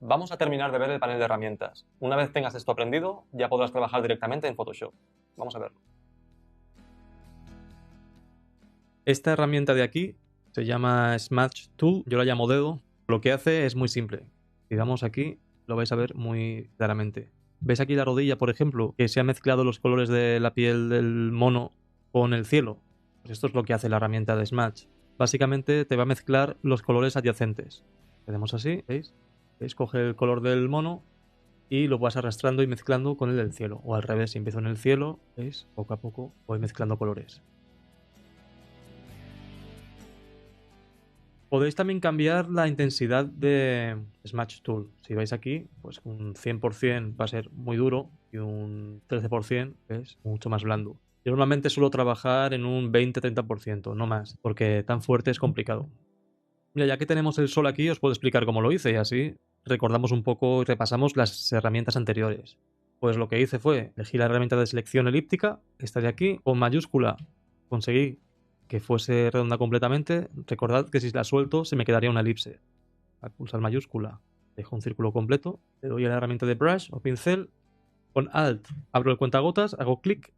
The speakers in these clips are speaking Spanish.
Vamos a terminar de ver el panel de herramientas. Una vez tengas esto aprendido, ya podrás trabajar directamente en Photoshop. Vamos a verlo. Esta herramienta de aquí se llama Smudge Tool, yo la llamo dedo. Lo que hace es muy simple. Si damos aquí, lo vais a ver muy claramente. ¿Ves aquí la rodilla, por ejemplo, que se han mezclado los colores de la piel del mono con el cielo? Pues esto es lo que hace la herramienta de Smudge. Básicamente te va a mezclar los colores adyacentes. Hacemos así, ¿veis? ¿Veis? Coge el color del mono y lo vas arrastrando y mezclando con el del cielo. O al revés, si empiezo en el cielo, ¿veis? Poco a poco voy mezclando colores. Podéis también cambiar la intensidad de Smudge Tool. Si vais aquí, pues un 100% va a ser muy duro y un 13% es mucho más blando. Yo normalmente suelo trabajar en un 20-30%, no más, porque tan fuerte es complicado. Mira, ya que tenemos el sol aquí, os puedo explicar cómo lo hice y así recordamos un poco y repasamos las herramientas anteriores. Pues lo que hice fue elegir la herramienta de selección elíptica, esta de aquí, con mayúscula conseguí que fuese redonda completamente. Recordad que si la suelto se me quedaría una elipse. Al pulsar mayúscula dejo un círculo completo, le doy a la herramienta de brush o pincel, con Alt abro el cuentagotas, hago clic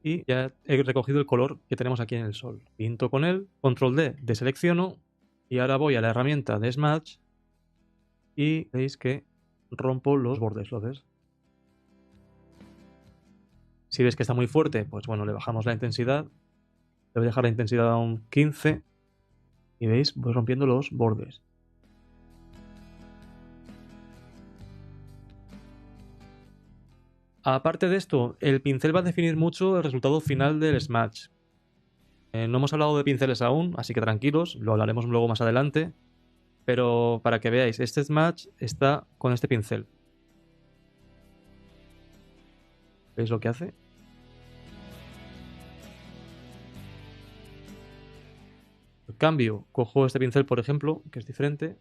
y ya he recogido el color que tenemos aquí en el sol. Pinto con él, control D, deselecciono y ahora voy a la herramienta de Smudge y veis que rompo los bordes, ¿lo ves? Si ves que está muy fuerte, pues bueno, le bajamos la intensidad. Le voy a dejar la intensidad a un 15 y veis, voy rompiendo los bordes. Aparte de esto, el pincel va a definir mucho el resultado final del Smudge. No hemos hablado de pinceles aún, así que tranquilos, lo hablaremos luego más adelante. Pero para que veáis, este Smudge está con este pincel. ¿Veis lo que hace? En cambio, cojo este pincel, por ejemplo, que es diferente,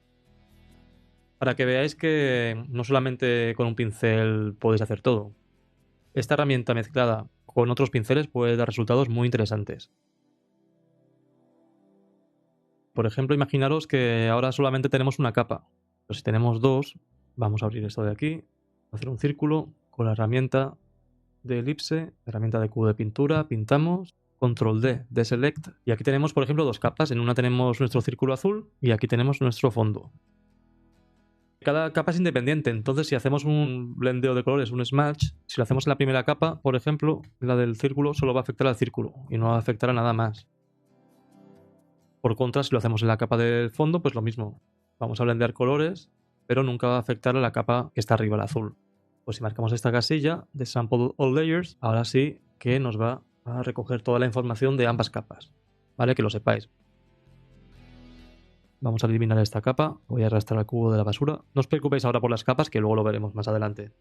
para que veáis que no solamente con un pincel podéis hacer todo. Esta herramienta mezclada con otros pinceles puede dar resultados muy interesantes. Por ejemplo, imaginaros que ahora solamente tenemos una capa. Pero si tenemos dos, vamos a abrir esto de aquí, hacer un círculo con la herramienta de elipse, herramienta de cubo de pintura, pintamos, control D, deselect, y aquí tenemos, por ejemplo, dos capas. En una tenemos nuestro círculo azul y aquí tenemos nuestro fondo. Cada capa es independiente, entonces si hacemos un blendeo de colores, un smudge, si lo hacemos en la primera capa, por ejemplo, la del círculo solo va a afectar al círculo y no va a afectar a nada más. Por contra, si lo hacemos en la capa del fondo, pues lo mismo. Vamos a blendear colores, pero nunca va a afectar a la capa que está arriba, el azul. Pues si marcamos esta casilla de Sample All Layers, ahora sí que nos va a recoger toda la información de ambas capas. ¿Vale? Que lo sepáis. Vamos a eliminar esta capa, voy a arrastrar al cubo de la basura. No os preocupéis ahora por las capas, que luego lo veremos más adelante.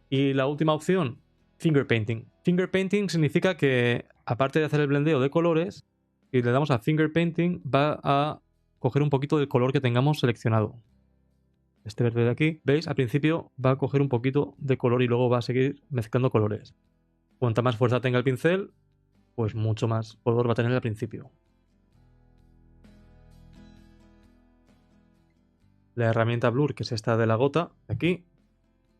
Y la última opción, Finger Painting. Finger Painting significa que, aparte de hacer el blendeo de colores, si le damos a Finger Painting, va a coger un poquito del color que tengamos seleccionado. Este verde de aquí, ¿veis? Al principio va a coger un poquito de color y luego va a seguir mezclando colores. Cuanta más fuerza tenga el pincel, pues mucho más color va a tener al principio. La herramienta Blur, que es esta de la gota, aquí,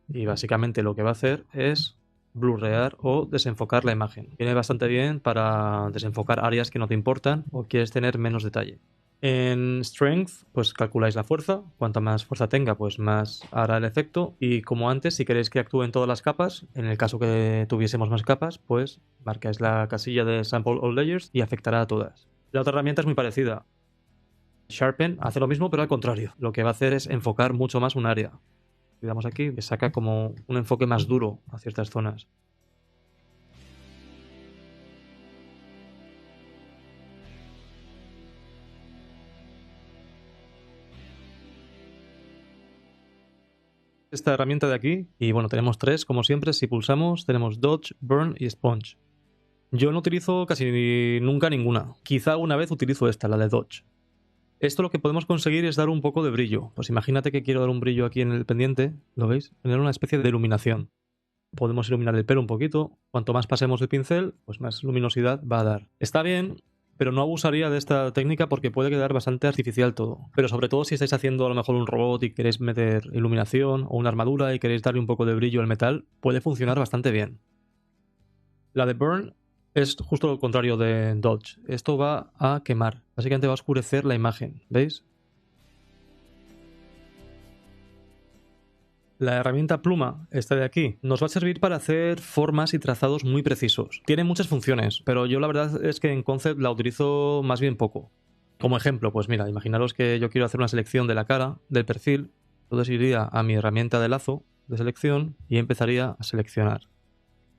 y básicamente lo que va a hacer es blurrear o desenfocar la imagen. Viene bastante bien para desenfocar áreas que no te importan o quieres tener menos detalle. En Strength, pues calculáis la fuerza. Cuanta más fuerza tenga, pues más hará el efecto. Y como antes, si queréis que actúen todas las capas, en el caso que tuviésemos más capas, pues marcáis la casilla de Sample All Layers y afectará a todas. La otra herramienta es muy parecida. Sharpen hace lo mismo, pero al contrario. Lo que va a hacer es enfocar mucho más un área. Le damos aquí, que saca como un enfoque más duro a ciertas zonas. Esta herramienta de aquí, y bueno, tenemos tres, como siempre, si pulsamos tenemos Dodge, Burn y Sponge. Yo no utilizo casi nunca ninguna. Quizá una vez utilizo esta, la de Dodge. Esto lo que podemos conseguir es dar un poco de brillo. Pues imagínate que quiero dar un brillo aquí en el pendiente, ¿lo veis? Tener una especie de iluminación. Podemos iluminar el pelo un poquito. Cuanto más pasemos el pincel, pues más luminosidad va a dar. Está bien, pero no abusaría de esta técnica porque puede quedar bastante artificial todo. Pero sobre todo si estáis haciendo a lo mejor un robot y queréis meter iluminación o una armadura y queréis darle un poco de brillo al metal, puede funcionar bastante bien. La de Burn es justo lo contrario de Dodge. Esto va a quemar. Básicamente va a oscurecer la imagen, ¿veis? La herramienta pluma, esta de aquí, nos va a servir para hacer formas y trazados muy precisos. Tiene muchas funciones, pero yo la verdad es que en Concept la utilizo más bien poco. Como ejemplo, pues mira, imaginaros que yo quiero hacer una selección de la cara, del perfil, entonces iría a mi herramienta de lazo de selección y empezaría a seleccionar.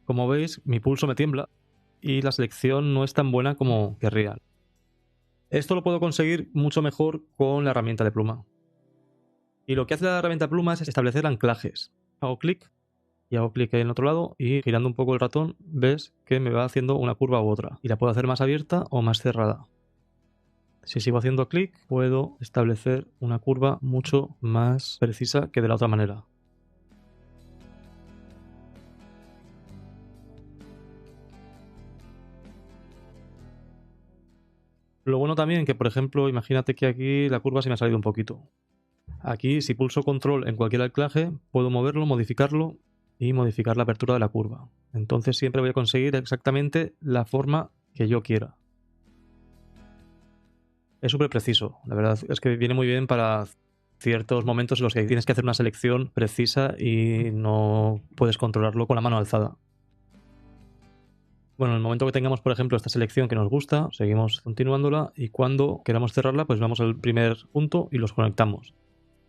Como veis, mi pulso me tiembla y la selección no es tan buena como querría. Esto lo puedo conseguir mucho mejor con la herramienta de pluma. Y lo que hace la herramienta pluma es establecer anclajes. Hago clic y hago clic en el otro lado y girando un poco el ratón ves que me va haciendo una curva u otra. Y la puedo hacer más abierta o más cerrada. Si sigo haciendo clic puedo establecer una curva mucho más precisa que de la otra manera. Lo bueno también que, por ejemplo, imagínate que aquí la curva se me ha salido un poquito. Aquí, si pulso control en cualquier anclaje, puedo moverlo, modificarlo y modificar la apertura de la curva. Entonces siempre voy a conseguir exactamente la forma que yo quiera. Es súper preciso, la verdad es que viene muy bien para ciertos momentos en los que tienes que hacer una selección precisa y no puedes controlarlo con la mano alzada. Bueno, en el momento que tengamos, por ejemplo, esta selección que nos gusta, seguimos continuándola y cuando queramos cerrarla, pues vamos al primer punto y los conectamos.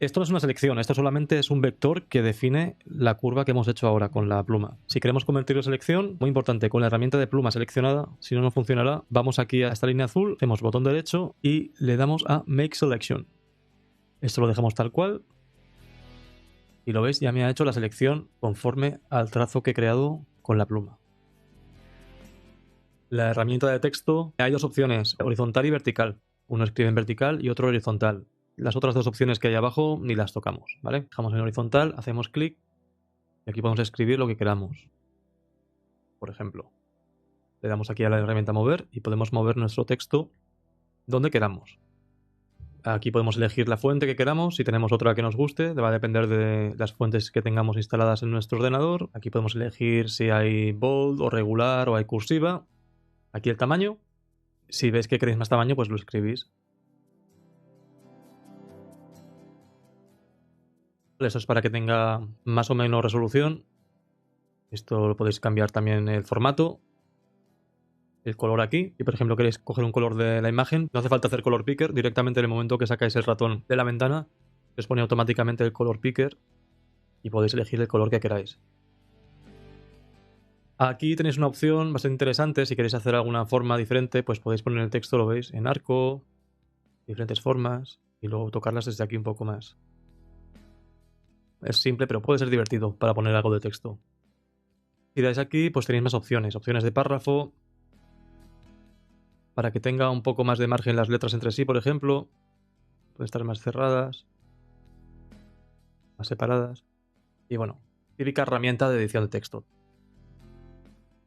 Esto no es una selección, esto solamente es un vector que define la curva que hemos hecho ahora con la pluma. Si queremos convertirlo en selección, muy importante, con la herramienta de pluma seleccionada, si no, no funcionará, vamos aquí a esta línea azul, hacemos botón derecho y le damos a Make Selection. Esto lo dejamos tal cual. Y lo veis, ya me ha hecho la selección conforme al trazo que he creado con la pluma. La herramienta de texto, hay dos opciones, horizontal y vertical. Uno escribe en vertical y otro horizontal. Las otras dos opciones que hay abajo ni las tocamos, ¿vale? Dejamos en horizontal, hacemos clic y aquí podemos escribir lo que queramos. Por ejemplo, le damos aquí a la herramienta mover y podemos mover nuestro texto donde queramos. Aquí podemos elegir la fuente que queramos, si tenemos otra que nos guste, va a depender de las fuentes que tengamos instaladas en nuestro ordenador. Aquí podemos elegir si hay bold o regular o hay cursiva. Aquí el tamaño. Si veis que queréis más tamaño, pues lo escribís. Eso es para que tenga más o menos resolución. Esto lo podéis cambiar también el formato, el color aquí. Si por ejemplo queréis coger un color de la imagen, no hace falta hacer color picker. Directamente en el momento que sacáis el ratón de la ventana, os pone automáticamente el color picker y podéis elegir el color que queráis. Aquí tenéis una opción bastante interesante. Si queréis hacer alguna forma diferente, pues podéis poner el texto, lo veis, en arco, diferentes formas y luego tocarlas desde aquí un poco más. Es simple, pero puede ser divertido para poner algo de texto. Si dais aquí, pues tenéis más opciones. Opciones de párrafo. Para que tenga un poco más de margen las letras entre sí, por ejemplo. Pueden estar más cerradas. Más separadas. Y bueno, típica herramienta de edición de texto.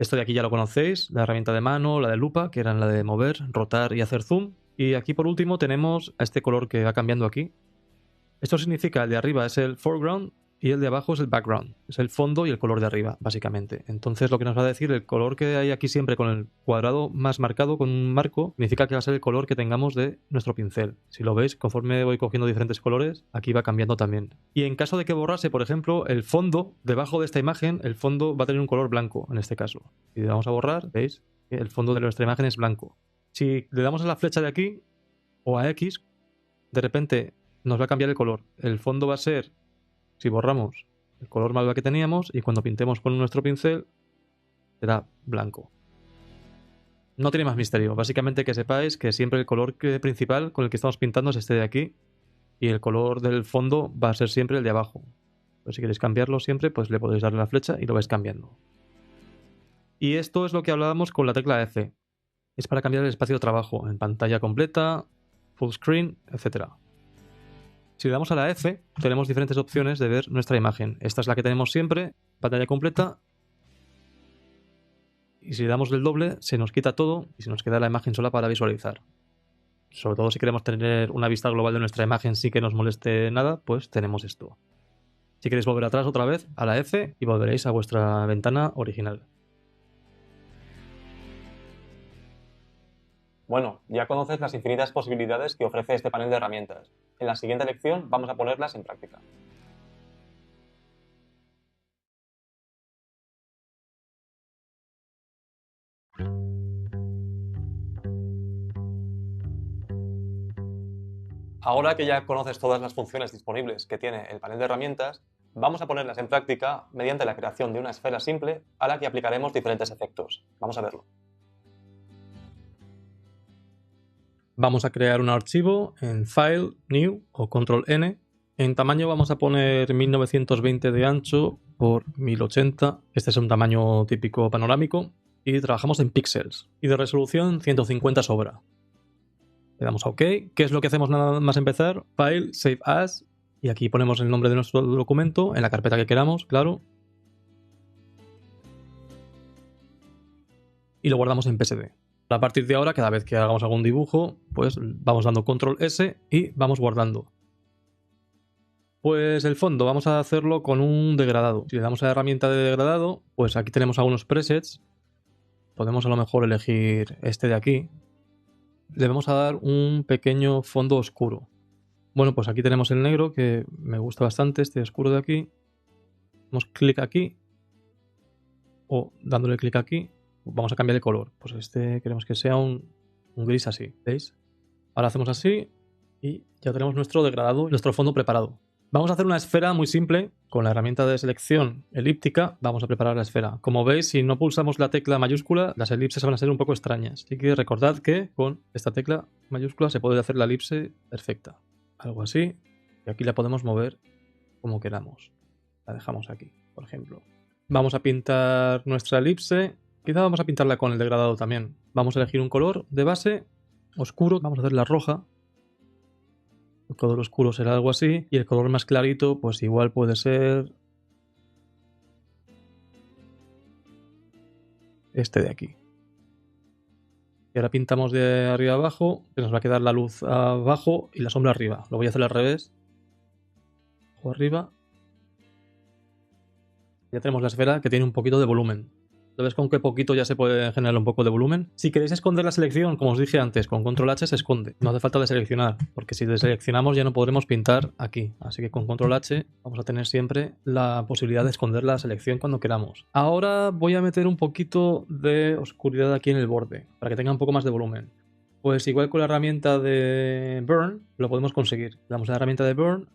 Esto de aquí ya lo conocéis. La herramienta de mano, la de lupa, que eran la de mover, rotar y hacer zoom. Y aquí por último tenemos a este color que va cambiando aquí. Esto significa el de arriba es el foreground y el de abajo es el background. Es el fondo y el color de arriba, básicamente. Entonces lo que nos va a decir el color que hay aquí siempre con el cuadrado más marcado, con un marco, significa que va a ser el color que tengamos de nuestro pincel. Si lo veis, conforme voy cogiendo diferentes colores, aquí va cambiando también. Y en caso de que borrase, por ejemplo, el fondo, debajo de esta imagen, el fondo va a tener un color blanco, en este caso. Si le damos a borrar, veis que el fondo de nuestra imagen es blanco. Si le damos a la flecha de aquí, o a X, de repente nos va a cambiar el color. El fondo va a ser, si borramos, el color malva que teníamos y cuando pintemos con nuestro pincel será blanco. No tiene más misterio. Básicamente que sepáis que siempre el color principal con el que estamos pintando es este de aquí y el color del fondo va a ser siempre el de abajo. Pero si queréis cambiarlo siempre, pues le podéis darle la flecha y lo vais cambiando. Y esto es lo que hablábamos con la tecla F. Es para cambiar el espacio de trabajo en pantalla completa, full screen, etc. Si le damos a la F, tenemos diferentes opciones de ver nuestra imagen. Esta es la que tenemos siempre, pantalla completa. y si le damos el doble se nos quita todo y se nos queda la imagen sola para visualizar. Sobre todo si queremos tener una vista global de nuestra imagen sin que nos moleste nada, pues tenemos esto. Si queréis volver atrás otra vez a la F y volveréis a vuestra ventana original. Bueno, ya conoces las infinitas posibilidades que ofrece este panel de herramientas. En la siguiente lección vamos a ponerlas en práctica. Ahora que ya conoces todas las funciones disponibles que tiene el panel de herramientas, vamos a ponerlas en práctica mediante la creación de una esfera simple a la que aplicaremos diferentes efectos. Vamos a verlo. Vamos a crear un archivo en File, New o Control N. En tamaño vamos a poner 1920 de ancho por 1080. Este es un tamaño típico panorámico. Y trabajamos en píxeles. Y de resolución 150 sobra. Le damos a OK. ¿Qué es lo que hacemos nada más empezar? File, Save As. Y aquí ponemos el nombre de nuestro documento en la carpeta que queramos, claro. Y lo guardamos en PSD. A partir de ahora, cada vez que hagamos algún dibujo, pues vamos dando Control S y vamos guardando. Pues el fondo vamos a hacerlo con un degradado. Si le damos a la herramienta de degradado, pues aquí tenemos algunos presets. Podemos a lo mejor elegir este de aquí. Le vamos a dar un pequeño fondo oscuro. Bueno, pues aquí tenemos el negro, que me gusta bastante, este oscuro de aquí. Damos clic aquí. O dándole clic aquí, vamos a cambiar el color. Pues este queremos que sea un gris así, ¿veis? Ahora hacemos así y ya tenemos nuestro degradado, nuestro fondo preparado. Vamos a hacer una esfera muy simple. Con la herramienta de selección elíptica vamos a preparar la esfera. Como veis, si no pulsamos la tecla mayúscula, las elipses van a ser un poco extrañas. Así que recordad que con esta tecla mayúscula se puede hacer la elipse perfecta. Algo así. Y aquí la podemos mover como queramos. La dejamos aquí, por ejemplo. Vamos a pintar nuestra elipse. Quizá vamos a pintarla con el degradado también. Vamos a elegir un color de base oscuro. Vamos a hacerla roja. El color oscuro será algo así. Y el color más clarito, pues igual puede ser este de aquí. Y ahora pintamos de arriba abajo. Se nos va a quedar la luz abajo y la sombra arriba. Lo voy a hacer al revés. O arriba. Ya tenemos la esfera que tiene un poquito de volumen. ¿Lo ves con qué poquito ya se puede generar un poco de volumen? Si queréis esconder la selección, como os dije antes, con Control H se esconde. No hace falta deseleccionar, porque si deseleccionamos ya no podremos pintar aquí. Así que con Control H vamos a tener siempre la posibilidad de esconder la selección cuando queramos. Ahora voy a meter un poquito de oscuridad aquí en el borde, para que tenga un poco más de volumen. Pues igual con la herramienta de Burn lo podemos conseguir. Le damos a la herramienta de Burn.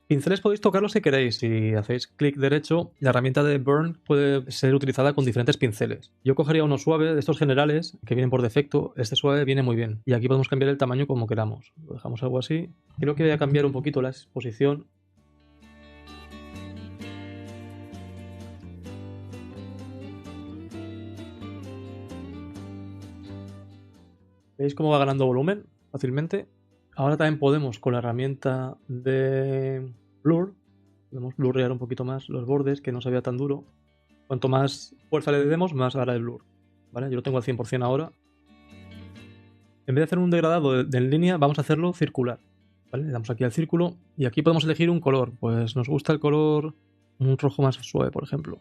Pinceles podéis tocar los que queréis. Si hacéis clic derecho, la herramienta de Burn puede ser utilizada con diferentes pinceles. Yo cogería uno suave de estos generales que vienen por defecto. Este suave viene muy bien. Y aquí podemos cambiar el tamaño como queramos. Lo dejamos algo así. Creo que voy a cambiar un poquito la exposición. ¿Veis cómo va ganando volumen fácilmente? Ahora también podemos, con la herramienta de Blur, podemos blurrear un poquito más los bordes, que no se vea tan duro. Cuanto más fuerza le demos, más hará el blur. ¿Vale? Yo lo tengo al 100% ahora. En vez de hacer un degradado en línea, vamos a hacerlo circular. ¿Vale? Le damos aquí al círculo y aquí podemos elegir un color. Pues nos gusta el color, un rojo más suave, por ejemplo.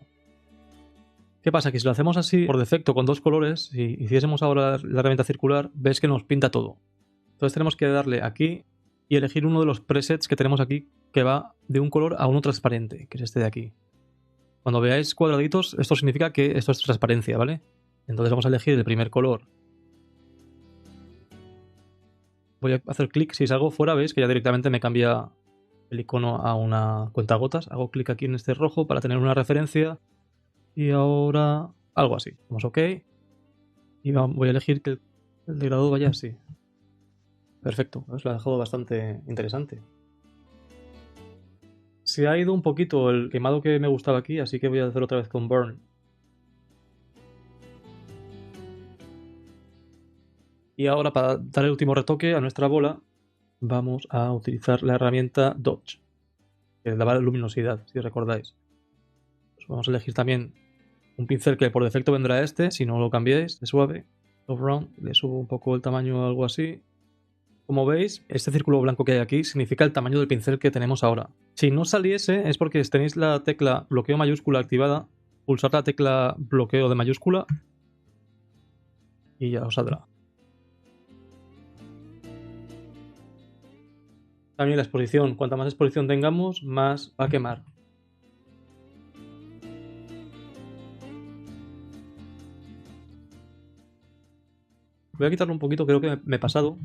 ¿Qué pasa? Que si lo hacemos así por defecto con dos colores, si hiciésemos ahora la herramienta circular, ves que nos pinta todo. Entonces tenemos que darle aquí y elegir uno de los presets que tenemos aquí que va de un color a uno transparente, que es este de aquí. Cuando veáis cuadraditos, esto significa que esto es transparencia, ¿vale? Entonces vamos a elegir el primer color. Voy a hacer clic, si salgo fuera veis que ya directamente me cambia el icono a una cuentagotas. Hago clic aquí en este rojo para tener una referencia. Y ahora algo así. Damos OK. Y voy a elegir que el degradado vaya así. Perfecto, os lo ha dejado bastante interesante. Se ha ido un poquito el quemado que me gustaba aquí, así que voy a hacer otra vez con Burn. Y ahora, para dar el último retoque a nuestra bola, vamos a utilizar la herramienta Dodge, que daba luminosidad, si recordáis. Pues vamos a elegir también Un pincel que por defecto vendrá este, si no lo cambiáis, de suave. Soft round, le subo un poco el tamaño o algo así. Como veis, este círculo blanco que hay aquí significa el tamaño del pincel que tenemos ahora. Si no saliese es porque tenéis la tecla bloqueo mayúscula activada, pulsar la tecla bloqueo de mayúscula y ya os saldrá. También la exposición, cuanta más exposición tengamos, más va a quemar. Voy a quitarlo un poquito, creo que me he pasado.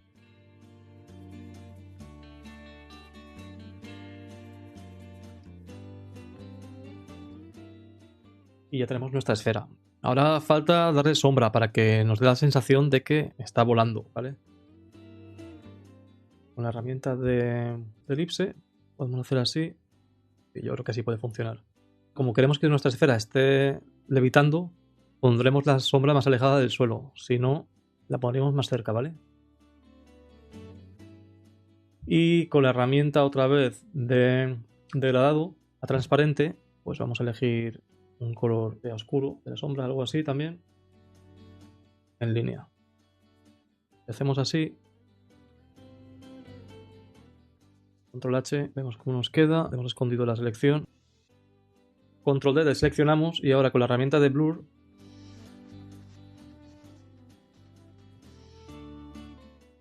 Y ya tenemos nuestra esfera. Ahora falta darle sombra para que nos dé la sensación de que está volando, ¿vale? Con la herramienta de elipse podemos hacer así y yo creo que así puede funcionar. Como queremos que nuestra esfera esté levitando, pondremos la sombra más alejada del suelo, si no, la pondremos más cerca, ¿vale? Y con la herramienta otra vez de degradado a transparente, pues vamos a elegir un color oscuro de la sombra, algo así también, en línea. Hacemos así. Control H, vemos cómo nos queda, hemos escondido la selección. Control D, deseleccionamos y ahora con la herramienta de blur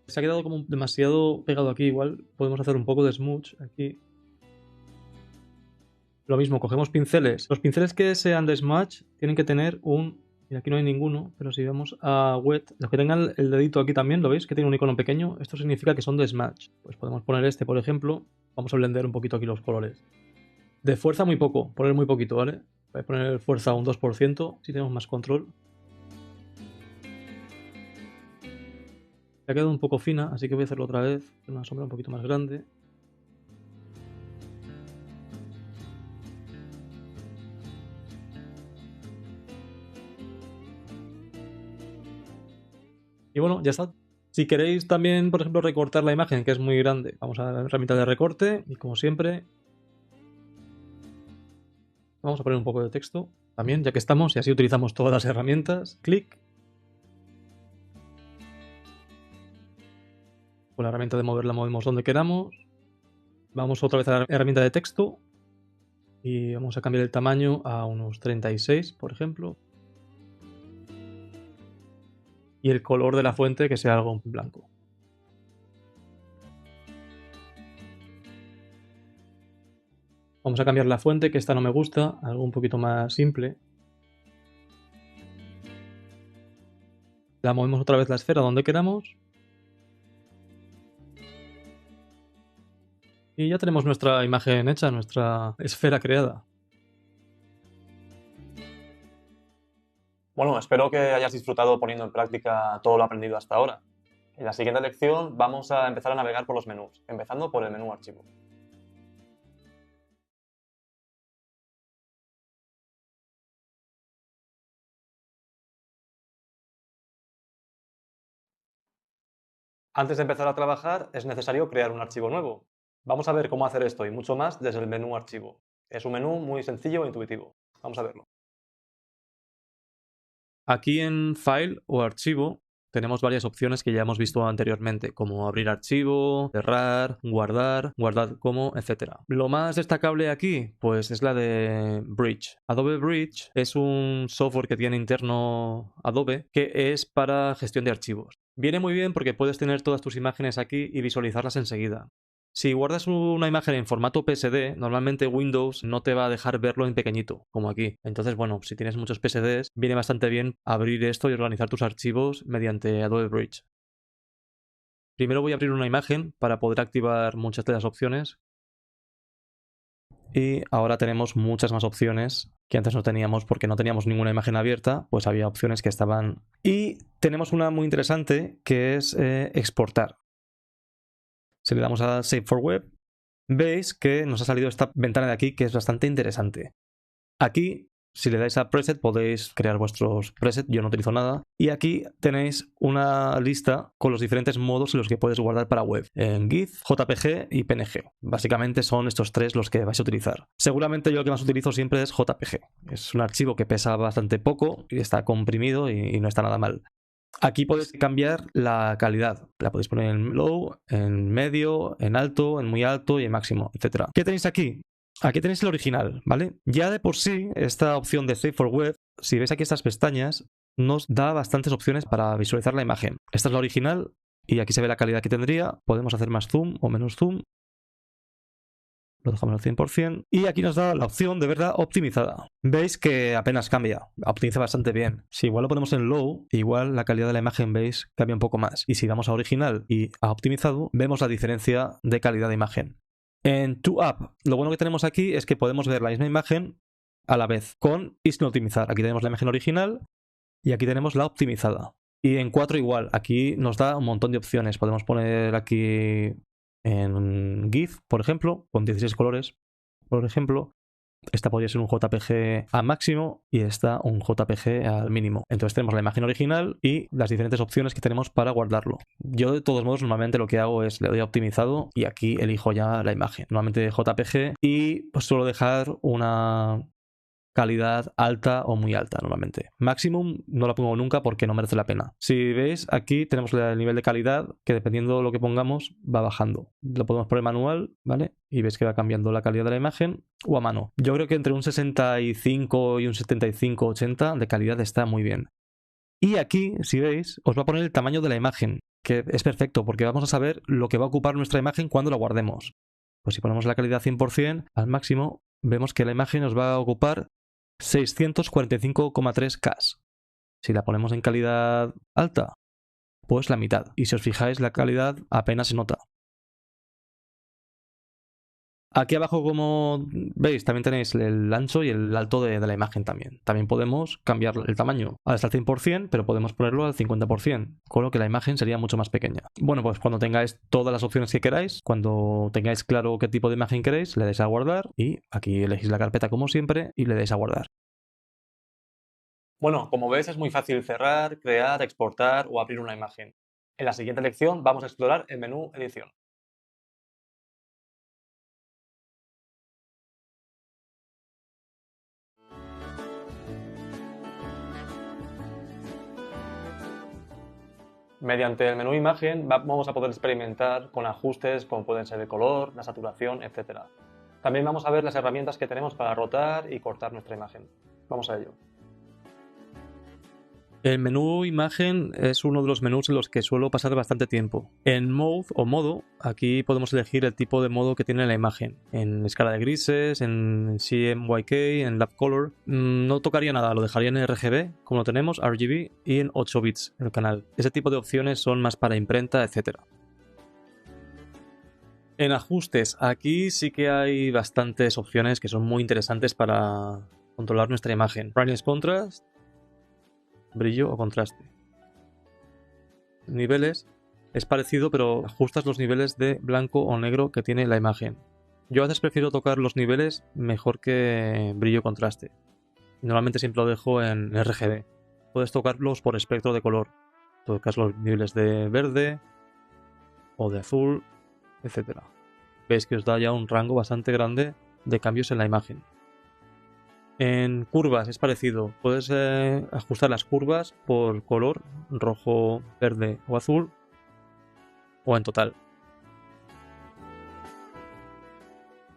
se ha quedado como demasiado pegado aquí, igual podemos hacer un poco de smudge aquí. Lo mismo, cogemos pinceles. Los pinceles que sean de smudge tienen que tener un... Mira, aquí no hay ninguno, pero si vamos a wet, los que tengan el dedito aquí también, ¿lo veis? Que tiene un icono pequeño. Esto significa que son de smudge. Pues podemos poner este, por ejemplo. Vamos a blender un poquito aquí los colores. De fuerza muy poco, poner muy poquito, ¿vale? Voy a poner fuerza un 2%, si tenemos más control. Se ha quedado un poco fina, así que voy a hacerlo otra vez. Una sombra un poquito más grande. Y bueno, ya está. Si queréis también, por ejemplo, recortar la imagen, que es muy grande, vamos a la herramienta de recorte y como siempre, vamos a poner un poco de texto también, ya que estamos, y así utilizamos todas las herramientas. Clic. Con la herramienta de mover la movemos donde queramos. Vamos otra vez a la herramienta de texto y vamos a cambiar el tamaño a unos 36, por ejemplo. Y el color de la fuente que sea algo blanco. Vamos a cambiar la fuente, que esta no me gusta, algo un poquito más simple. La movemos otra vez la esfera donde queramos. Y ya tenemos nuestra imagen hecha, nuestra esfera creada. Bueno, espero que hayas disfrutado poniendo en práctica todo lo aprendido hasta ahora. En la siguiente lección vamos a empezar a navegar por los menús, empezando por el menú Archivo. Antes de empezar a trabajar es necesario crear un archivo nuevo. Vamos a ver cómo hacer esto y mucho más desde el menú Archivo. Es un menú muy sencillo e intuitivo. Vamos a verlo. Aquí en File o Archivo tenemos varias opciones que ya hemos visto anteriormente, como abrir archivo, cerrar, guardar como, etc. Lo más destacable aquí, pues es la de Bridge. Adobe Bridge es un software que tiene interno Adobe que es para gestión de archivos. Viene muy bien porque puedes tener todas tus imágenes aquí y visualizarlas enseguida. Si guardas una imagen en formato PSD, normalmente Windows no te va a dejar verlo en pequeñito, como aquí. Entonces, bueno, si tienes muchos PSDs, viene bastante bien abrir esto y organizar tus archivos mediante Adobe Bridge. Primero voy a abrir una imagen para poder activar muchas de las opciones. Y ahora tenemos muchas más opciones que antes no teníamos porque no teníamos ninguna imagen abierta, pues había opciones que estaban... Y tenemos una muy interesante que es exportar. Si le damos a Save for Web, veis que nos ha salido esta ventana de aquí que es bastante interesante. Aquí Si le dais a preset podéis crear vuestros presets, yo no utilizo nada. Y aquí tenéis una lista con los diferentes modos en los que puedes guardar para web, en GIF, JPG y PNG. Básicamente son estos tres los que vais a utilizar. Seguramente yo lo que más utilizo siempre es JPG. Es un archivo que pesa bastante poco y está comprimido y no está nada mal. Aquí podéis cambiar la calidad. La podéis poner en low, en medio, en alto, en muy alto y en máximo, etc. ¿Qué tenéis aquí? Aquí tenéis el original, ¿vale? Ya de por sí, esta opción de Save for Web, si veis aquí estas pestañas, nos da bastantes opciones para visualizar la imagen. Esta es la original y aquí se ve la calidad que tendría. Podemos hacer más zoom o menos zoom. Lo dejamos al 100%. Y aquí nos da la opción de verla optimizada. Veis que apenas cambia. Optimiza bastante bien. Si igual lo ponemos en low, igual la calidad de la imagen, veis, cambia un poco más. Y si damos a original y a optimizado, vemos la diferencia de calidad de imagen. En ToUp, lo bueno que tenemos aquí es que podemos ver la misma imagen a la vez, con y sin optimizar. Aquí tenemos la imagen original y aquí tenemos la optimizada. Y en 4 igual, aquí nos da un montón de opciones. Podemos poner aquí en GIF, por ejemplo, con 16 colores, por ejemplo. Esta podría ser un JPG a máximo y esta un JPG al mínimo. Entonces tenemos la imagen original y las diferentes opciones que tenemos para guardarlo. Yo de todos modos normalmente lo que hago es le doy a optimizado y aquí elijo ya la imagen. Normalmente JPG y pues suelo dejar una calidad alta o muy alta normalmente. Maximum no la pongo nunca porque no merece la pena. Si veis, aquí tenemos el nivel de calidad que dependiendo de lo que pongamos va bajando. Lo podemos poner manual, ¿vale? Y veis que va cambiando la calidad de la imagen o a mano. Yo creo que entre un 65 y un 75-80 de calidad está muy bien. Y aquí, si veis, os va a poner el tamaño de la imagen, que es perfecto porque vamos a saber lo que va a ocupar nuestra imagen cuando la guardemos. Pues si ponemos la calidad 100% al máximo, vemos que la imagen nos va a ocupar 645,3K. Si la ponemos en calidad alta, pues la mitad. Y si os fijáis, la calidad apenas se nota. Aquí abajo, como veis, también tenéis el ancho y el alto de la imagen también. También podemos cambiar el tamaño hasta el 100%, pero podemos ponerlo al 50%, con lo que la imagen sería mucho más pequeña. Bueno, pues cuando tengáis todas las opciones que queráis, cuando tengáis claro qué tipo de imagen queréis, le dais a guardar y aquí elegís la carpeta como siempre y le dais a guardar. Bueno, como ves es muy fácil cerrar, crear, exportar o abrir una imagen. En la siguiente lección vamos a explorar el menú Edición. Mediante el menú Imagen vamos a poder experimentar con ajustes como pueden ser el color, la saturación, etc. También vamos a ver las herramientas que tenemos para rotar y cortar nuestra imagen. Vamos a ello. El menú imagen es uno de los menús en los que suelo pasar bastante tiempo. En Mode o modo, aquí podemos elegir el tipo de modo que tiene la imagen. En escala de grises, en CMYK, en Lab Color. No tocaría nada, lo dejaría en RGB, como lo tenemos, RGB, y en 8 bits el canal. Ese tipo de opciones son más para imprenta, etc. En ajustes, aquí sí que hay bastantes opciones que son muy interesantes para controlar nuestra imagen. Brightness Contrast, brillo o contraste. Niveles es parecido, pero ajustas los niveles de blanco o negro que tiene la imagen. Yo a veces prefiero tocar los niveles mejor que brillo o contraste. Normalmente siempre lo dejo en RGB. Puedes tocarlos por espectro de color. Tocas los niveles de verde o de azul, etc. Veis que os da ya un rango bastante grande de cambios en la imagen. En curvas es parecido, puedes ajustar las curvas por color, rojo, verde o azul, o en total.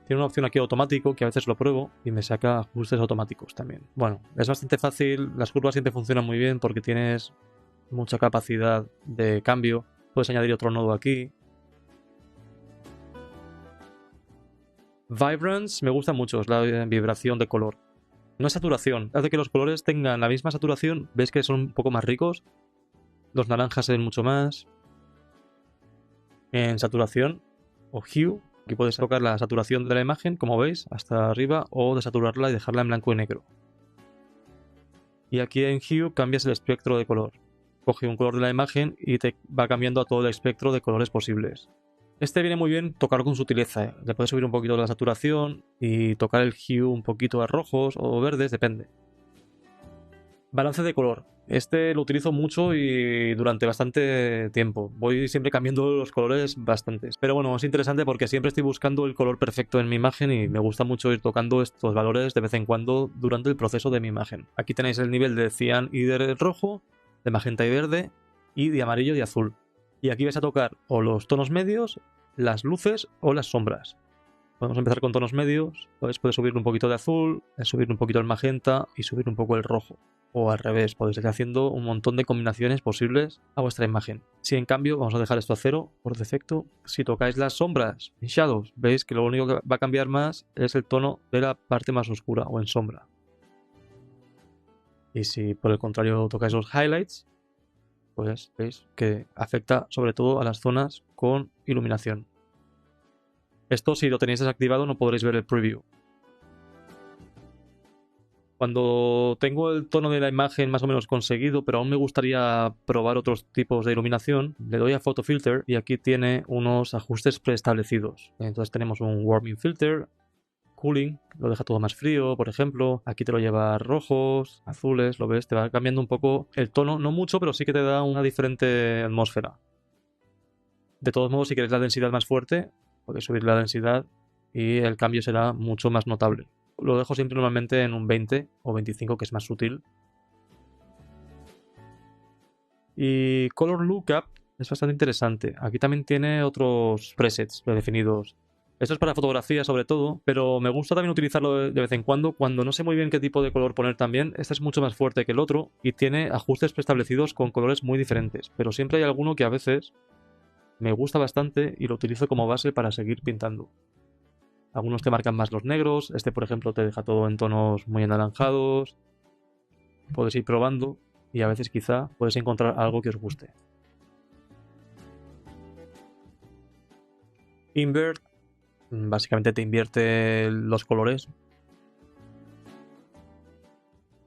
Tiene una opción aquí automático que a veces lo pruebo y me saca ajustes automáticos también. Bueno, es bastante fácil, las curvas siempre funcionan muy bien porque tienes mucha capacidad de cambio. Puedes añadir otro nodo aquí. Vibrance me gusta mucho, es la vibración de color. No es saturación, hace que los colores tengan la misma saturación, ves que son un poco más ricos. Los naranjas se ven mucho más. En saturación o hue, aquí puedes tocar la saturación de la imagen, como veis, hasta arriba, o desaturarla y dejarla en blanco y negro. Y aquí en hue cambias el espectro de color. Coge un color de la imagen y te va cambiando a todo el espectro de colores posibles. Este viene muy bien tocar con sutileza. Le puedes subir un poquito la saturación y tocar el hue un poquito a rojos o verdes, depende. Balance de color. Este lo utilizo mucho y durante bastante tiempo. Voy siempre cambiando los colores bastantes. Pero bueno, es interesante porque siempre estoy buscando el color perfecto en mi imagen y me gusta mucho ir tocando estos valores de vez en cuando durante el proceso de mi imagen. Aquí tenéis el nivel de cian y de rojo, de magenta y verde, y de amarillo y azul. Y aquí vais a tocar o los tonos medios, las luces o las sombras. Podemos empezar con tonos medios, ¿sabes? Puedes subir un poquito de azul, subir un poquito el magenta y subir un poco el rojo. O al revés, podéis ir haciendo un montón de combinaciones posibles a vuestra imagen. Si en cambio, vamos a dejar esto a 0 por defecto, si tocáis las sombras en Shadows, veis que lo único que va a cambiar más es el tono de la parte más oscura o en sombra. Y si por el contrario tocáis los highlights, pues veis que afecta sobre todo a las zonas con iluminación. Esto, si lo tenéis desactivado, no podréis ver el preview. Cuando tengo el tono de la imagen más o menos conseguido, pero aún me gustaría probar otros tipos de iluminación, le doy a Photo Filter y aquí tiene unos ajustes preestablecidos. Entonces tenemos un Warming Filter, Cooling, lo deja todo más frío, por ejemplo. Aquí te lo lleva a rojos, azules, lo ves, te va cambiando un poco el tono, no mucho, pero sí que te da una diferente atmósfera. De todos modos, si queréis la densidad más fuerte, podéis subir la densidad y el cambio será mucho más notable. Lo dejo siempre normalmente en un 20 o 25, que es más sutil. Y Color Lookup es bastante interesante. Aquí también tiene otros presets predefinidos. Esto es para fotografía sobre todo, pero me gusta también utilizarlo de vez en cuando no sé muy bien qué tipo de color poner también. Este es mucho más fuerte que el otro y tiene ajustes preestablecidos con colores muy diferentes, pero siempre hay alguno que a veces me gusta bastante y lo utilizo como base para seguir pintando. Algunos te marcan más los negros, este por ejemplo te deja todo en tonos muy anaranjados. Puedes ir probando y a veces quizá puedes encontrar algo que os guste. Invert, básicamente te invierte los colores.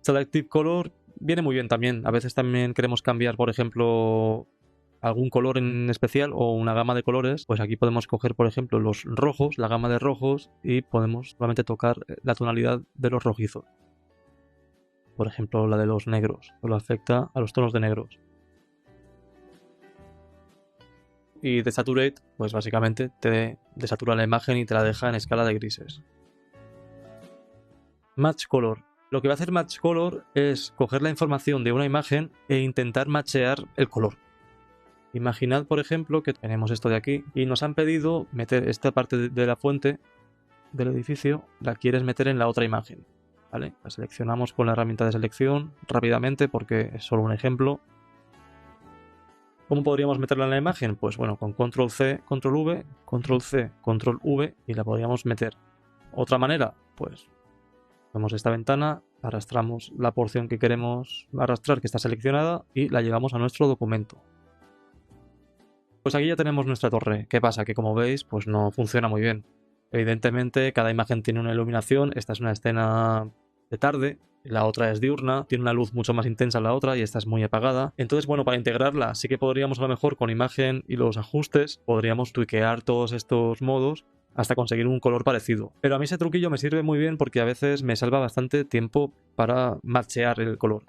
Selective Color viene muy bien también. A veces también queremos cambiar, por ejemplo, algún color en especial o una gama de colores, pues aquí podemos coger, por ejemplo, los rojos, la gama de rojos, y podemos solamente tocar la tonalidad de los rojizos. Por ejemplo, la de los negros, solo afecta a los tonos de negros. Y Desaturate, pues básicamente te desatura la imagen y te la deja en escala de grises. Match Color. Lo que va a hacer Match Color es coger la información de una imagen e intentar matchear el color. Imaginad, por ejemplo, que tenemos esto de aquí y nos han pedido meter esta parte de la fuente del edificio, la quieres meter en la otra imagen, ¿vale? La seleccionamos con la herramienta de selección rápidamente porque es solo un ejemplo. ¿Cómo podríamos meterla en la imagen? Pues bueno, con Control C, Control V, Control C, Control V y la podríamos meter. Otra manera, pues vemos esta ventana, arrastramos la porción que queremos arrastrar que está seleccionada y la llevamos a nuestro documento. Pues aquí ya tenemos nuestra torre. ¿Qué pasa? Que como veis, pues no funciona muy bien. Evidentemente, cada imagen tiene una iluminación. Esta es una escena de tarde, la otra es diurna, tiene una luz mucho más intensa la otra y esta es muy apagada. Entonces, bueno, para integrarla sí que podríamos a lo mejor con imagen y los ajustes, podríamos tweakear todos estos modos hasta conseguir un color parecido. Pero a mí ese truquillo me sirve muy bien porque a veces me salva bastante tiempo para matchear el color.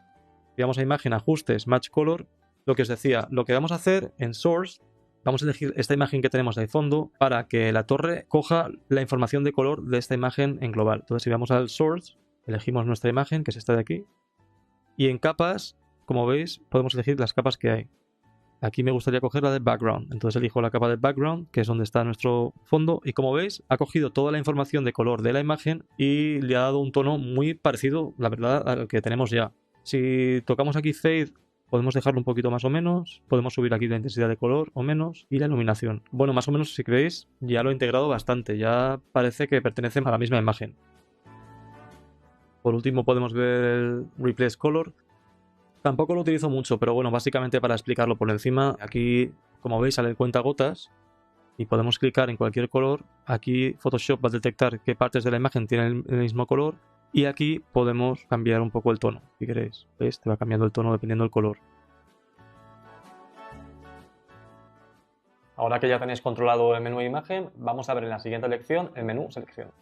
Vamos a imagen, ajustes, match color. Lo que os decía, lo que vamos a hacer en Source, vamos a elegir esta imagen que tenemos de fondo para que la torre coja la información de color de esta imagen en global. Entonces si vamos al Source, elegimos nuestra imagen, que es esta de aquí, y en capas, como veis, podemos elegir las capas que hay. Aquí me gustaría coger la de Background, entonces elijo la capa de Background, que es donde está nuestro fondo, y como veis, ha cogido toda la información de color de la imagen y le ha dado un tono muy parecido, la verdad, al que tenemos ya. Si tocamos aquí Fade, podemos dejarlo un poquito más o menos, podemos subir aquí la intensidad de color o menos y la iluminación. Bueno, más o menos si creéis ya lo he integrado bastante, ya parece que pertenecen a la misma imagen. Por último podemos ver el Replace Color. Tampoco lo utilizo mucho, pero bueno, básicamente para explicarlo por encima, aquí como veis sale el cuentagotas y podemos clicar en cualquier color. Aquí Photoshop va a detectar qué partes de la imagen tienen el mismo color. Y aquí podemos cambiar un poco el tono, si queréis. ¿Veis? Te va cambiando el tono dependiendo del color. Ahora que ya tenéis controlado el menú de imagen, vamos a ver en la siguiente lección el menú selección.